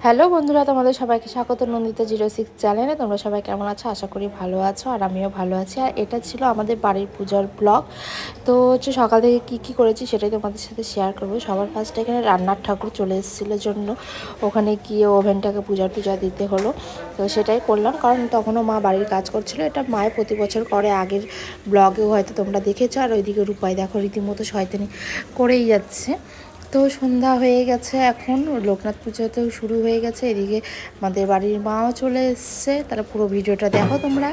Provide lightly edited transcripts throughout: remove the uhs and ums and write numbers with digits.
Hello বন্ধুরা, তোমাদের সবাইকে স্বাগত নন্দিতা 06 চ্যানেলে। তোমরা সবাই কেমন আছো? আশা করি ভালো আছো, আর আমিও ভালো আছি। আর এটা ছিল আমাদের বাড়ির পূজার ব্লগ। তো হচ্ছে সকাল থেকে কী করেছি সেটাই তোমাদের সাথে শেয়ার করবো। সবার ফার্স্টে এখানে রান্নার ঠাকুর চলে এসেছিলো জন্য ওখানে গিয়ে ওভেনটাকে পূজা দিতে হলো। তো সেটাই করলাম, কারণ তখনও মা বাড়ির কাজ করছিল। এটা মায়ের প্রতি বছর করে, আগের ব্লগেও হয়তো তোমরা দেখেছো। আর ওইদিকে রূপাই দেখো রীতিমতো শয়তানি করেই যাচ্ছে। তো সন্ধ্যা হয়ে গেছে, এখন লোকনাথ পুজোতেও শুরু হয়ে গেছে। এদিকে আমাদের বাড়ির মাও চলে এসছে। তারা পুরো ভিডিওটা দেখো তোমরা।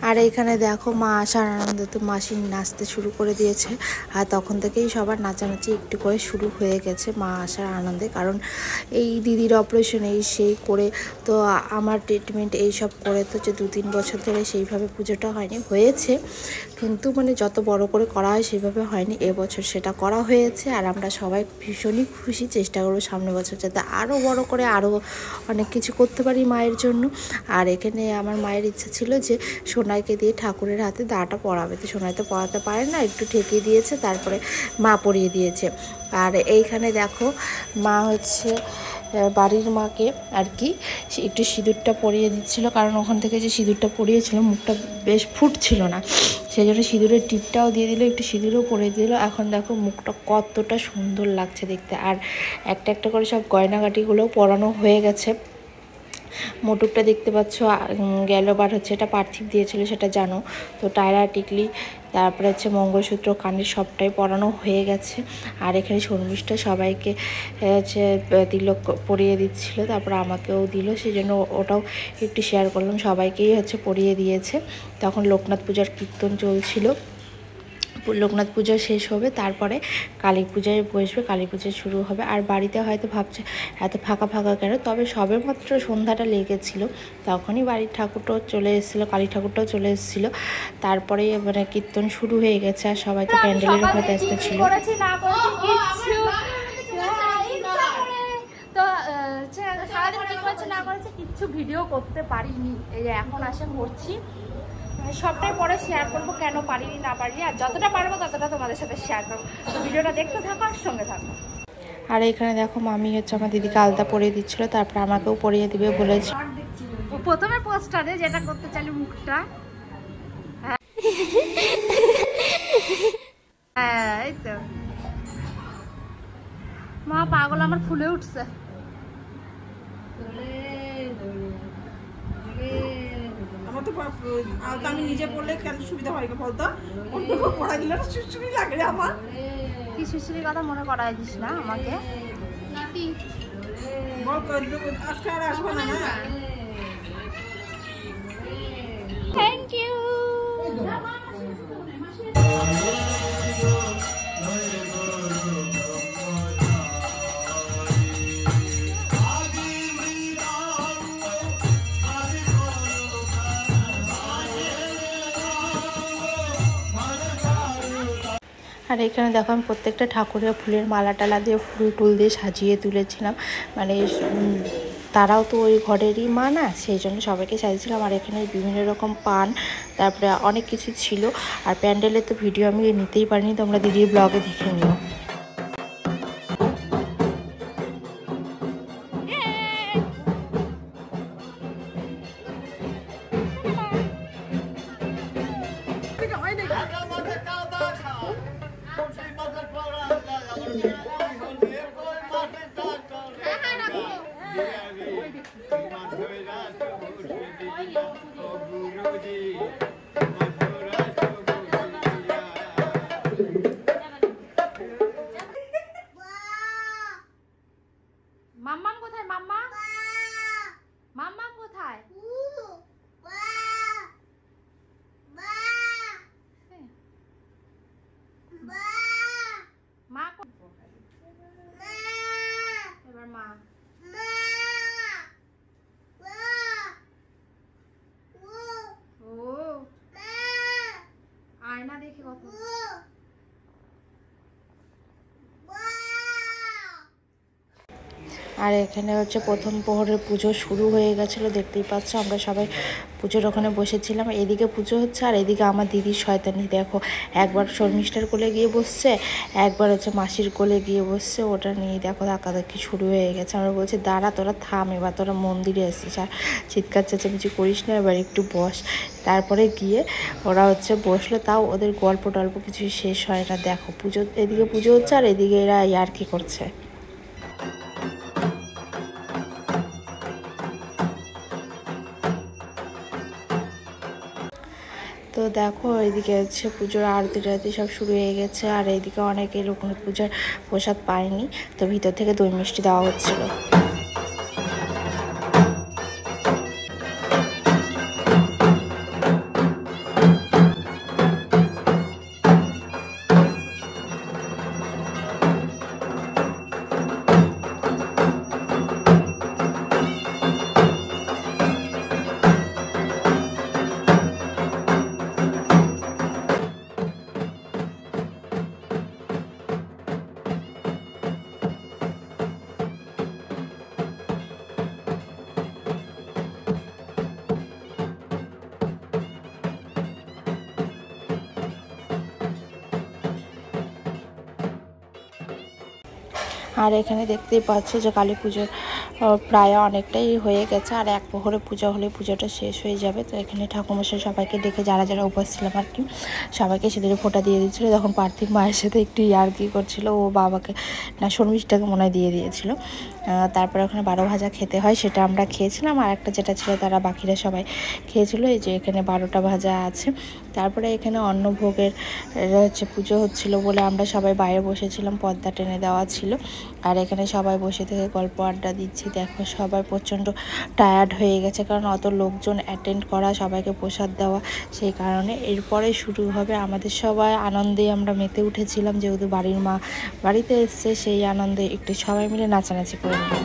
আর এইখানে দেখো মা আসার আনন্দে তো মাসি নাচতে শুরু করে দিয়েছে। আর তখন থেকেই সবার নাচানাচি একটু করে শুরু হয়ে গেছে মা আসার আনন্দে। কারণ এই দিদির অপারেশন এই সেই করে, তো আমার ট্রিটমেন্ট এইসব করে তো যে 2-3 বছর ধরে সেইভাবে পুজোটা হয়নি, হয়েছে কিন্তু মানে যত বড় করে করা হয় সেইভাবে হয়নি। এবছর সেটা করা হয়েছে, আর আমরা সবাই ভীষণই খুশি। চেষ্টা করবো সামনের বছর যাতে আরও বড় করে আরও অনেক কিছু করতে পারি মায়ের জন্য। আর এখানে আমার মায়ের ইচ্ছা ছিল যে সোনাইকে দিয়ে ঠাকুরের হাতে দাটা পরাবে, তো সোনাই তো পরাতে পারে না, একটু ঠেকিয়ে দিয়েছে, তারপরে মা পরিয়ে দিয়েছে। আর এইখানে দেখো মা হচ্ছে বাড়ির মাকে আর কি একটু সিঁদুরটা পরিয়ে দিচ্ছিল, কারণ ওখান থেকে যে সিঁদুরটা পরিয়েছিল মুখটা বেশ ফুটছিল না, সেই জন্য সিঁদুরের টিপটাও দিয়ে দিল, একটু সিঁদুরও পরিয়ে দিল। এখন দেখো মুখটা কতটা সুন্দর লাগছে দেখতে। আর একটা একটা করে সব গয়নাগাটিগুলোও পরানো হয়ে গেছে। মোটুকটা দেখতে পাচ্ছ গেল বার হচ্ছে, এটা পার্থিব দিয়েছিল সেটা জানো। তো টায়রা টিকলি তারপরে হচ্ছে মঙ্গলসূত্র কানের সবটাই পরানো হয়ে গেছে। আর এখানে শর্মিষ্ঠা সবাইকে হচ্ছে তিলক পরিয়ে দিচ্ছিল, তারপর আমাকেও দিল, সেই জন্য ওটাও একটু শেয়ার করলাম। সবাইকেই হচ্ছে পরিয়ে দিয়েছে। তখন লোকনাথ পূজার কীর্তন চলছিল, লোকনাথ পূজা শেষ হবে, তারপরে কালী পূজায় বসবে, কালী পূজা শুরু হবে। আর বাড়িতে হয়তো ভাবছে এত ফাঁকা ফাঁকা কেন, তবে সবে মাত্র সন্ধ্যাটা লেগেছিল, তখনই বাড়ির ঠাকুরটাও চলে এসেছিলো, কালী ঠাকুরটাও চলে এসেছিলো। তারপরে মানে কীর্তন শুরু হয়ে গেছে, আর সবাই তো প্যান্ডেলের উপর ব্যস্ত ছিল। তো সারাদিন কি করেছে না করেছে কিচ্ছু ভিডিও করতে পারিনি, এই যে এখন আসে করছি। সবটাই পরে শেয়ার করবো কেন পারিনি না পারিনি, আর যতটা পারবো ততটা তোমাদের সাথে শেয়ার করবো। তো ভিডিওটা দেখতে থাকো আর সঙ্গে থাকো। আর এখানে দেখো মামি হচ্ছে আমার দিদিকে আলতা পরিয়ে দিচ্ছিলো, তারপর আমাকেও পরিয়ে দিবে বলেছে। প্রথমে পোস্টারে যেটা করতে চাইলে মুখটা, হ্যাঁ এই তো মা পাগল আমার ফুলে উঠছে। আমি নিজে পড়লে কেন সুবিধা হয় না বলতো, পড়া দিলে সুশ্রী লাগে আমার। কি সুশ্রীর কথা মনে করাই দিস না আমাকে, আজকে আর আসবো না। Thank you. আর এখানে দেখো আমি প্রত্যেকটা ঠাকুরের ফুলের মালা টালা দিয়ে ফুল টুল দিয়ে সাজিয়ে তুলেছিলাম, মানে তারাও তো ওই ঘরেরই মা না, সেই জন্য সবাইকে সাজিয়েছিলাম। আর এখানে বিভিন্ন রকম পান, তারপরে অনেক কিছু ছিল। আর প্যান্ডেলের তো ভিডিও আমি নিতেই পারিনি, তোমরা দিদির ব্লগে দেখে নিও। মাম্মাম কোথায়? মাম্মা মাম্মাম কোথায়? মা এবার মা ও আয়না দেখে কথা। আর এখানে হচ্ছে প্রথম প্রহরের পুজো শুরু হয়ে গেছিলো, দেখতেই পাচ্ছ। আমরা সবাই পুজোর ওখানে বসেছিলাম, এদিকে পুজো হচ্ছে আর এদিকে আমার দিদির শয়তানি দেখো, একবার শর্মিষ্ঠার কোলে গিয়ে বসছে, একবার হচ্ছে মাসির কোলে গিয়ে বসছে, ওটা নিয়ে দেখো ধাক্কাধাক্কি শুরু হয়ে গেছে। আমরা বলছি দাঁড়া তোরা থাম, এবার তোরা মন্দিরে এসেছিস আর চিৎকার চেঁচামেচি করিস না, এবার একটু বস। তারপরে গিয়ে ওরা হচ্ছে বসলো, তাও ওদের গল্প টল্প কিছু শেষ হয় না। দেখো পুজো, এদিকে পুজো হচ্ছে আর এদিকে এরা ইয়ার্কি করছে। তো দেখো এইদিকে হচ্ছে পুজোর আরতি টারতি সব শুরু হয়ে গেছে। আর এইদিকে অনেকে লোকনাথ পূজার প্রসাদ পায়নি, তো ভিতর থেকে দই মিষ্টি দেওয়া হচ্ছিলো। আর এখানে দেখতেই পাচ্ছ যে কালী পুজোর প্রায় অনেকটাই হয়ে গেছে, আর এক প্রহরে পুজো হলে পুজোটা শেষ হয়ে যাবে। তো এখানে ঠাকুরমশাই সবাইকে ডেকে যারা যারা উপস্থিত ছিলাম আর কি সবাইকে সেদিকে ফোঁটা দিয়ে দিচ্ছিলো। তখন পার্থিব মায়ের সাথে একটু ইয়ার্কি করছিল, ও বাবাকে না শর্মিষ্ঠাকে মনে হয় দিয়ে দিয়েছিল। তারপরে ওখানে 12 ভাজা খেতে হয়, সেটা আমরা খেয়েছিলাম, আর একটা যেটা ছিল তারা বাকিরা সবাই খেয়েছিল। এই যে এখানে 12টা ভাজা আছে। তারপরে এখানে অন্নভোগের হচ্ছে পুজো হচ্ছিলো বলে আমরা সবাই বাইরে বসেছিলাম, পর্দা টেনে দেওয়া ছিল। আর এখানে সবাই বসে থেকে গল্প আড্ডা দিচ্ছি। দেখো সবাই প্রচণ্ড টায়ার্ড হয়ে গেছে, কারণ অত লোকজন অ্যাটেন্ড করা, সবাইকে প্রসাদ দেওয়া, সেই কারণে এরপরে শুরু হবে। আমাদের সবাই আনন্দে আমরা মেতে উঠেছিলাম, যেহেতু বাড়ির মা বাড়িতে এসছে, সেই আনন্দে একটু সবাই মিলে নাচানাচি করে নিলাম।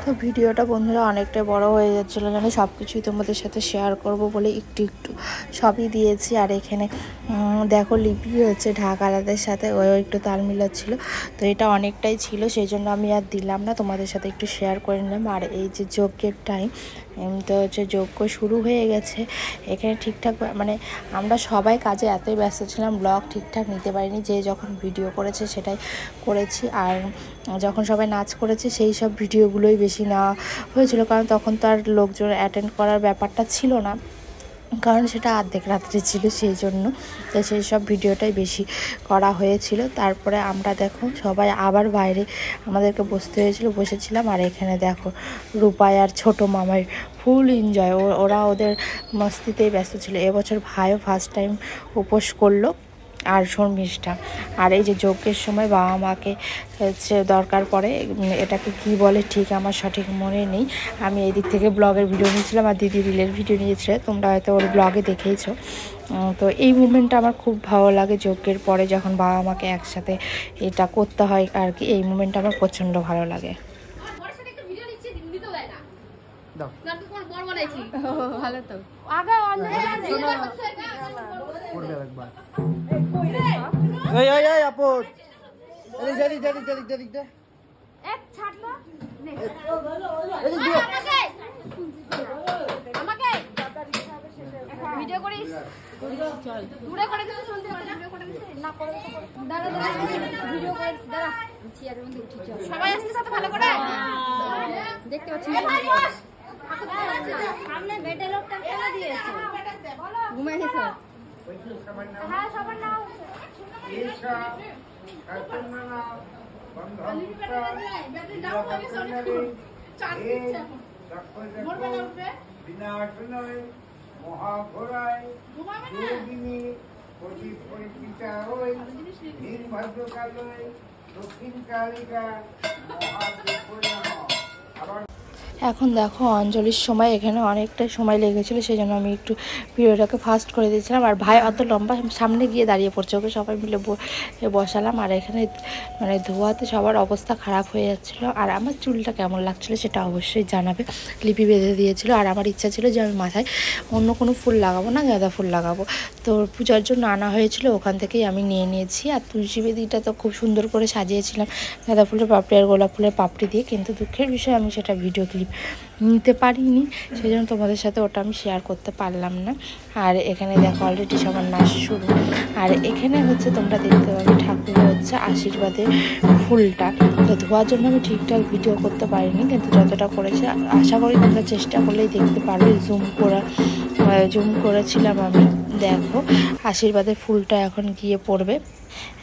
তো ভিডিওটা বন্ধুরা অনেকটাই বড় হয়ে যাচ্ছিলো, যেন সব কিছুই তোমাদের সাথে শেয়ার করব বলে একটু একটু সবই দিয়েছি। আর এখানে দেখো লিপি হচ্ছে ঢাকালাদের সাথে ও একটু তাল মিলাচ্ছিল, তো এটা অনেকটাই ছিল, সেই জন্য আমি আর দিলাম না, তোমাদের সাথে একটু শেয়ার করে নিলাম। আর এই যে যজ্ঞের টাইম, তো হচ্ছে যজ্ঞ শুরু হয়ে গেছে। এখানে ঠিকঠাক মানে আমরা সবাই কাজে এতই ব্যস্ত ছিলাম, ব্লগ ঠিকঠাক নিতে পারিনি, যে যখন ভিডিও করেছে সেটাই করেছি। আর যখন সবাই নাচ করেছে সেই সব ভিডিওগুলোই বেশি নেওয়া হয়েছিল, কারণ তখন তো আর লোকজন অ্যাটেন্ড করার ব্যাপারটা ছিল না, কারণ সেটা অর্ধেক রাত্রে ছিল, সেই জন্য তো সেই সব ভিডিওটাই বেশি করা হয়েছিল। তারপরে আমরা দেখো সবাই আবার বাইরে আমাদেরকে বসতে হয়েছিল, বসেছিলাম। আর এখানে দেখো রূপাই আর ছোট মামাই ফুল এনজয়, ওরা ওদের মস্তিতেই ব্যস্ত ছিল। এবছর ভাইও ফার্স্ট টাইম উপোস করলো, আর শর্মিষ্ঠা। আর এই যে যজ্ঞের সময় বাবা মাকে হচ্ছে দরকার পড়ে, এটাকে কি বলে ঠিক আমার সঠিক মনে নেই। আমি এই দিক থেকে ব্লগের ভিডিও নিয়েছিলাম, আর দিদি রিলের ভিডিও নিয়েছিল, তোমরা হয়তো ওর ব্লগে দেখেইছো। তো এই মুমেন্টটা আমার খুব ভালো লাগে, যজ্ঞের পরে যখন বাবা মাকে একসাথে এটা করতে হয় আর কি, এই মুমেন্টটা আমার প্রচণ্ড ভালো লাগে। ভালো তো আগে এই এই এই আপদ এদিক এদিক এদিক এদিক এদিক দে এক ছাড়লো নে এদিক দিও আমাকে ভিডিও করিস চল দূরে করে দিতে শুনতে ভিডিও করে দিতে না করে দাঁড়া দাঁড়া ভিডিও করে দাঁড়া চেয়ারের মধ্যে উঠি চল সবাই আসছে সাথে ভালো করে দেখতে পাচ্ছি সামনে বেডে লোকটা ফেলে দিয়েছে ঘুমিয়ে গেছে হ্যাঁ সবার নাম ঈশা কাতুমনা বন্ধনটা বিনাশনয় মহাঘোরায় যোগিনী পরিচিতা হই নির্ভাগ্যকালয় দক্ষিণ কালিকা মহাদেব। এখন দেখো অঞ্জলির সময় এখানে অনেকটা সময় লেগেছিলো, সেই জন্য আমি একটু ভিডিওটাকে ফাস্ট করে দিয়েছিলাম। আর ভাই অত লম্বা সামনে গিয়ে দাঁড়িয়ে পড়ছে, ওকে সবাই মিলে বসালাম। আর এখানে মানে ধোয়াতে সবার অবস্থা খারাপ হয়ে যাচ্ছিলো। আর আমার চুলটা কেমন লাগছিলো সেটা অবশ্যই জানাবে। লিপি বেঁধে দিয়েছিল, আর আমার ইচ্ছা ছিল যে আমি মাথায় অন্য কোনো ফুল লাগাবো না, গাঁদা ফুল লাগাবো। তো পূজার জন্য আনা হয়েছিল, ওখান থেকেই আমি নিয়ে নিয়েছি। আর তুলসী বেদিটা তো খুব সুন্দর করে সাজিয়েছিলাম গাঁদা ফুলের পাপড়ি আর গোলাপ ফুলের পাপড়ি দিয়ে, কিন্তু দুঃখের বিষয় আমি সেটা ভিডিও ক্লিপ নিতে পারিনি, সেই জন্য তোমাদের সাথে ওটা আমি শেয়ার করতে পারলাম না। আর এখানে দেখো অলরেডি সবার নাচ শুরু। আর এখানে হচ্ছে তোমরা দেখতে পাবে ঠাকুর হচ্ছে আশীর্বাদের ফুলটা, তো ধোয়ার জন্য আমি ঠিকঠাক ভিডিও করতে পারিনি, কিন্তু যতটা করেছি আশা করি তোমরা চেষ্টা করলেই দেখতে পারবে। জুম করেছিলাম আমি। দেখো আশীর্বাদের ফুলটা এখন গিয়ে পড়বে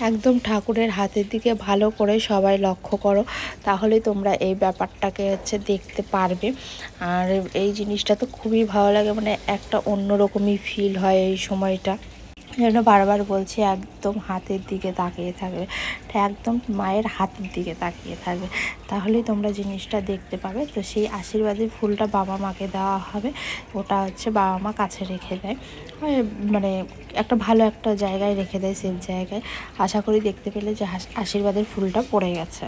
একদম ঠাকুরের হাতের দিকে। ভালো করে সবাই লক্ষ্য করো, তাহলে তোমরা এই ব্যাপারটাকে হচ্ছে দেখতে পারবে। আর এই জিনিসটা তো খুবই ভালো লাগে, মানে একটা অন্যরকমই ফিল হয় এই সময়টা। জন্য বারবার বলছি একদম হাতের দিকে তাকিয়ে থাকবে, একদম মায়ের হাতের দিকে তাকিয়ে থাকবে, তাহলেই তোমরা জিনিসটা দেখতে পাবে। তো সেই আশীর্বাদের ফুলটা বাবা মাকে দেওয়া হবে, ওটা হচ্ছে বাবা মা কাছে রেখে দেয়, মানে একটা ভালো একটা জায়গায় রেখে দেয়, সেফ জায়গায়। আশা করি দেখতে পেলে যে আশীর্বাদের ফুলটা পড়ে গেছে।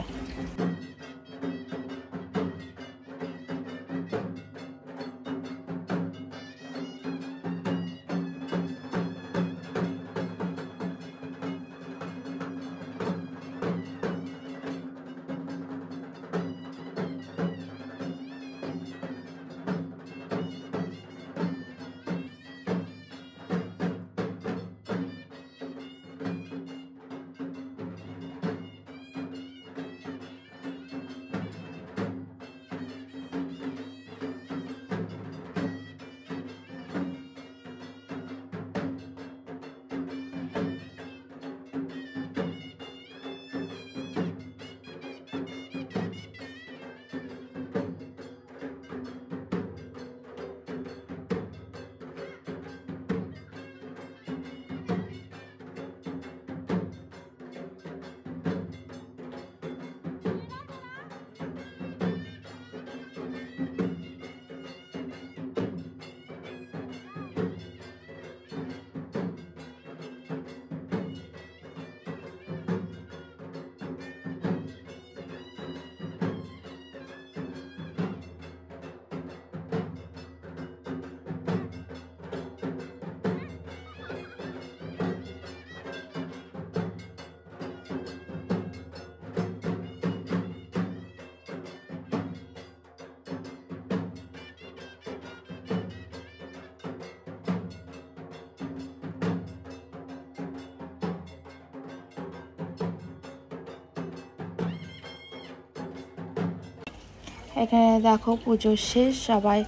এখানে দেখো পুজো শেষ, সবাই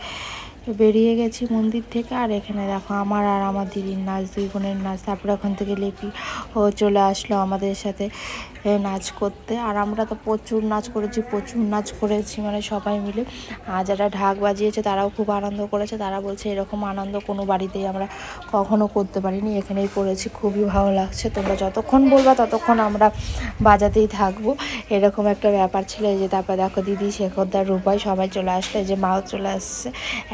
বেরিয়ে গেছি মন্দির থেকে। আর এখানে দেখো আমার আর আমার দিদির নাচ, দুই বোনের নাচ। তারপরে ওখান থেকে লিপি ও চলে আসলো আমাদের সাথে নাচ করতে। আর আমরা তো প্রচুর নাচ করেছি মানে সবাই মিলে। আর যারা ঢাক বাজিয়েছে তারাও খুব আনন্দ করেছে, তারা বলছে এরকম আনন্দ কোনো বাড়িতেই আমরা কখনো করতে পারিনি, এখানেই করেছি, খুবই ভালো লাগছে। তোমরা যতক্ষণ বলবা ততক্ষণ আমরা বাজাতেই থাকবো, এরকম একটা ব্যাপার ছিল। এই যে তারপর দেখো দিদি, শেখরদার, রূপাই সবাই চলে আসলো, এই যে মাও চলে আসছে।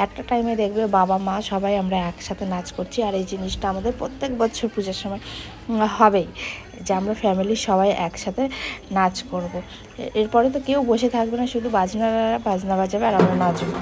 একটা টাইমে দেখবে বাবা মা সবাই আমরা একসাথে নাচ করছি। আর এই জিনিসটা আমাদের প্রত্যেক বছর পূজার সময় হবেই, যে আমরা ফ্যামিলির সবাই একসাথে নাচ করব। এরপরে তো কেউ বসে থাকবে না, শুধু বাজনা বাজাবে আর আমরা নাচবো।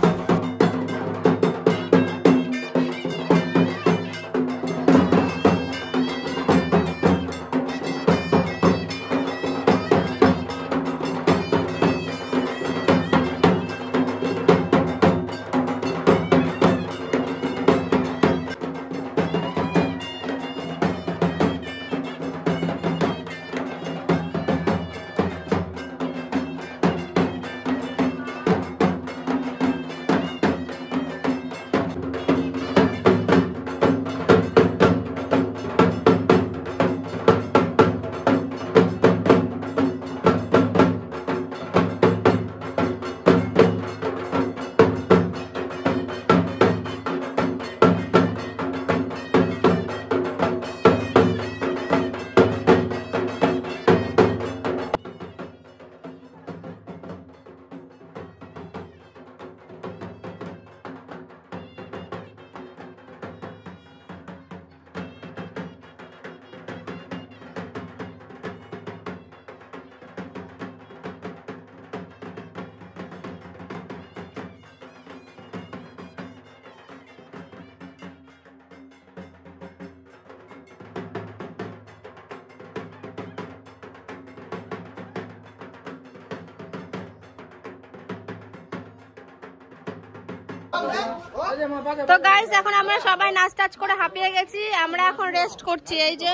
তো গাইস এখন আমরা সবাই নাচ টাচ করে হাঁপিয়ে গেছি, আমরা এখন রেস্ট করছি। এই যে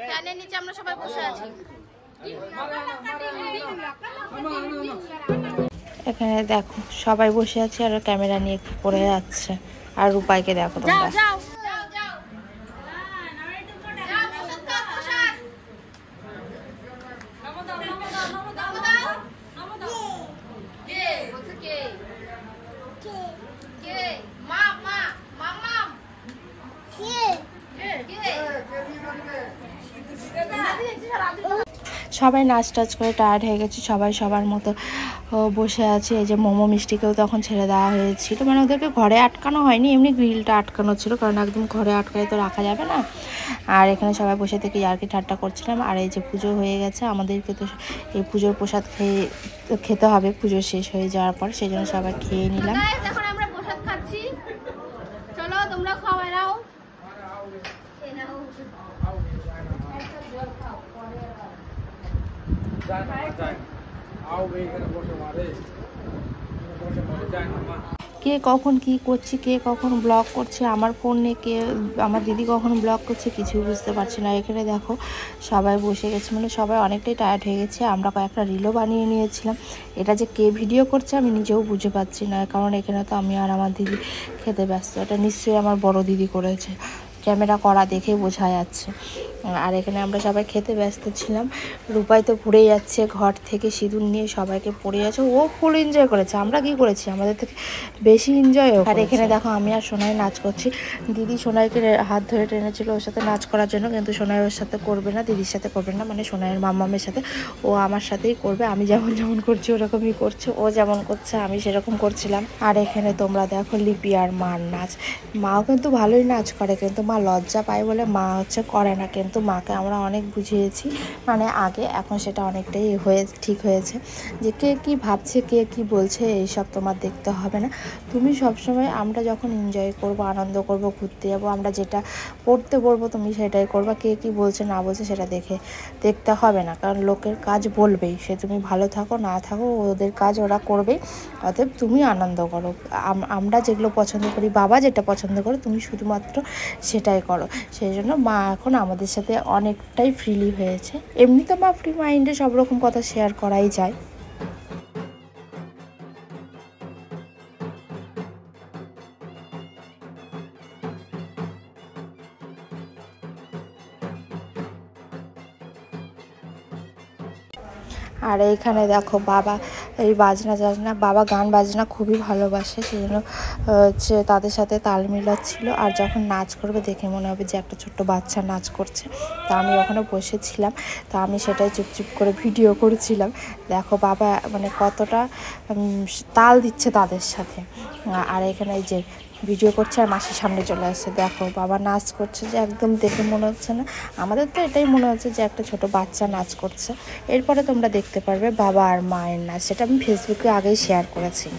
ফ্যানের নিচে আমরা সবাই বসে আছি। এখানে দেখো সবাই বসে আছে আর ক্যামেরা নিয়ে কি করে যাচ্ছে। আর রূপাইকে দেখো তোমরা। সবাই নাচ টাচ করে টায়ার্ড হয়ে গেছি, সবাই সবার মতো বসে আছে। এই যে মোমো মিষ্টিকেও তখন ছেড়ে দেওয়া হয়েছিল, মানে ওদেরকে ঘরে আটকানো হয়নি, এমনি গ্রিলটা আটকানো ছিল, কারণ একদম ঘরে আটকালে তো রাখা যাবে না। আর এখানে সবাই বসে থেকে ইয়ার্কি ঠাট্টা করছিলাম। আর এই যে পুজো হয়ে গেছে, আমাদেরকে তো এই পুজোর প্রসাদ খেতে হবে পুজো শেষ হয়ে যাওয়ার পর, সেই জন্য সবাই খেয়ে নিলাম। এখন আমরা প্রসাদ খাচ্ছি, চলো তোমরা খাওয়াই নাও। কে কখন কি করছি, কে কখন ব্লগ করছে, আমার ফোনে কে, আমার দিদি কখন ব্লগ করছে কিছুই বুঝতে পারছি না। এখানে দেখো সবাই বসে গেছে, মানে সবাই অনেকটাই টায়ার্ড হয়ে গেছে। আমরা কয়েকটা রিলও বানিয়ে নিয়েছিলাম, এটা যে কে ভিডিও করছে আমি নিজেও বুঝে পাচ্ছি না, কারণ এখানে তো আমি আর আমার দিদি খেতে ব্যস্ত। এটা নিশ্চয়ই আমার বড় দিদি করেছে, ক্যামেরা করা দেখে বোঝা যাচ্ছে। আর এখানে আমরা সবাই খেতে ব্যস্ত ছিলাম। রূপাই তো পড়ে যাচ্ছে, ঘর থেকে সিঁদুর নিয়ে সবাইকে পড়ে যাচ্ছে, ও ফুল এনজয় করেছে। আমরা কি করেছি, আমাদের থেকে বেশি এনজয়। আর এখানে দেখো আমি আর সোনাই নাচ করছি। দিদি সোনাইকে হাত ধরে টেনেছিল ওর সাথে নাচ করার জন্য, কিন্তু সোনাই ওর সাথে করবে না, দিদির সাথে করবে না, মানে সোনাইয়ের মাম্মামের সাথে। ও আমার সাথেই করবে, আমি যেমন যেমন করছি ওরকমই করছে, ও যেমন করছে আমি সেরকম করছিলাম। আর এখানে তোমরা দেখো লিপি আর মার নাচ। মাও কিন্তু ভালোই নাচ করে, কিন্তু মা লজ্জা পায় বলে মা হচ্ছে করে না, কিন্তু মাকে আমরা অনেক বুঝিয়েছি, মানে আগে, এখন সেটা অনেকটাই ঠিক হয়েছে। যে কে কি ভাবছে, কে কি বলছে এইসব তোমার দেখতে হবে না। তুমি সবসময়, আমরা যখন এনজয় করব, আনন্দ করব, ঘুরতে যাবো, আমরা যেটা পড়তে বলবো তুমি সেটাই করবা। কে কি বলছে না বলছে সেটা দেখতে হবে না, কারণ লোকের কাজ বলবেই, সে তুমি ভালো থাকো না থাকো ওদের কাজ ওরা করবেই। অতএব তুমি আনন্দ করো, আমরা যেগুলো পছন্দ করি, বাবা যেটা পছন্দ করে তুমি শুধুমাত্র সেটাই করো। সেই জন্য মা এখন আমাদের সাথে অনেকটাই ফ্রিলি হয়েছে। এমনি তো মা ফ্রি মাইন্ডে সব রকম কথা শেয়ার করাই যায়। আর এইখানে দেখো বাবা এই বাজনা বাবা গান বাজনা খুবই ভালোবাসে, সেই জন্য হচ্ছে তাদের সাথে তাল মিলাচ্ছিল। আর যখন নাচ করবে দেখে মনে হবে যে একটা ছোট্ট বাচ্চা নাচ করছে। তা আমি ওখানে বসেছিলাম, তা আমি সেটাই চুপচুপ করে ভিডিও করেছিলাম। দেখো বাবা মানে কতটা তাল দিচ্ছে তাদের সাথে। আর এখানে এই যে ভিডিও করছে আর মাসির সামনে চলে আসছে, দেখো বাবা নাচ করছে, যে একদম দেখে মনে হচ্ছে না, আমাদের তো এটাই মনে হচ্ছে যে একটা ছোট বাচ্চা নাচ করছে। এরপরে তোমরা দেখতে পারবে বাবা আর মায়ের নাচ, সেটা আমি ফেসবুকে আগেই শেয়ার করেছি।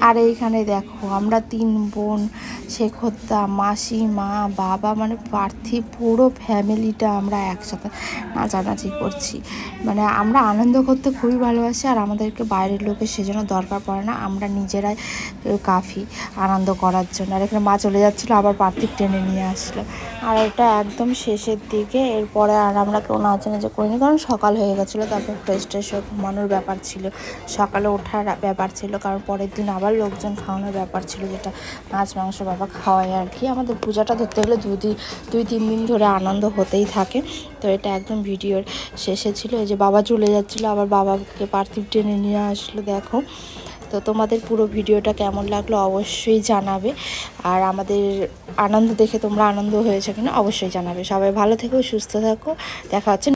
আর এইখানে দেখো আমরা 3 বোন, শেখরদা, মাসি, মা, বাবা, মানে পার্থী পুরো ফ্যামিলিটা আমরা একসাথে নাচানাচি করছি। মানে আমরা আনন্দ করতে খুবই ভালোবাসি, আর আমাদেরকে বাইরের লোকের সেজন্য দরকার পড়ে না, আমরা নিজেরাই কাফি আনন্দ করার জন্য। আর এখানে মা চলে যাচ্ছিলো, আবার পার্থী টেনে নিয়ে আসলো। আর এটা একদম শেষের দিকে, এরপরে আর আমরা কেউ নাচানাচি করিনি, কারণ সকাল হয়ে গেছিলো। তারপর ফ্রেশ ট্রেশ ঘুমানোর ব্যাপার ছিল, সকালে ওঠার ব্যাপার ছিল, কারণ পরের দিন আবার লোকজন খাওয়ানোর ব্যাপার ছিল, যেটা মাছ মাংস বাবা খাওয়ায় আর কি। আমাদের পূজাটা ধরতে গেলে 2-3 দিন ধরে আনন্দ হতেই থাকে। তো এটা একদম ভিডিওর শেষে ছিল। এই যে বাবা চলে যাচ্ছিলো, আবার বাবাকে পার্থিব টেনে নিয়ে আসলো, দেখো। তো তোমাদের পুরো ভিডিওটা কেমন লাগলো অবশ্যই জানাবে, আর আমাদের আনন্দ দেখে তোমরা আনন্দ হয়েছে কিনা অবশ্যই জানাবে। সবাই ভালো থেকো, সুস্থ থাকো, দেখা হচ্ছে।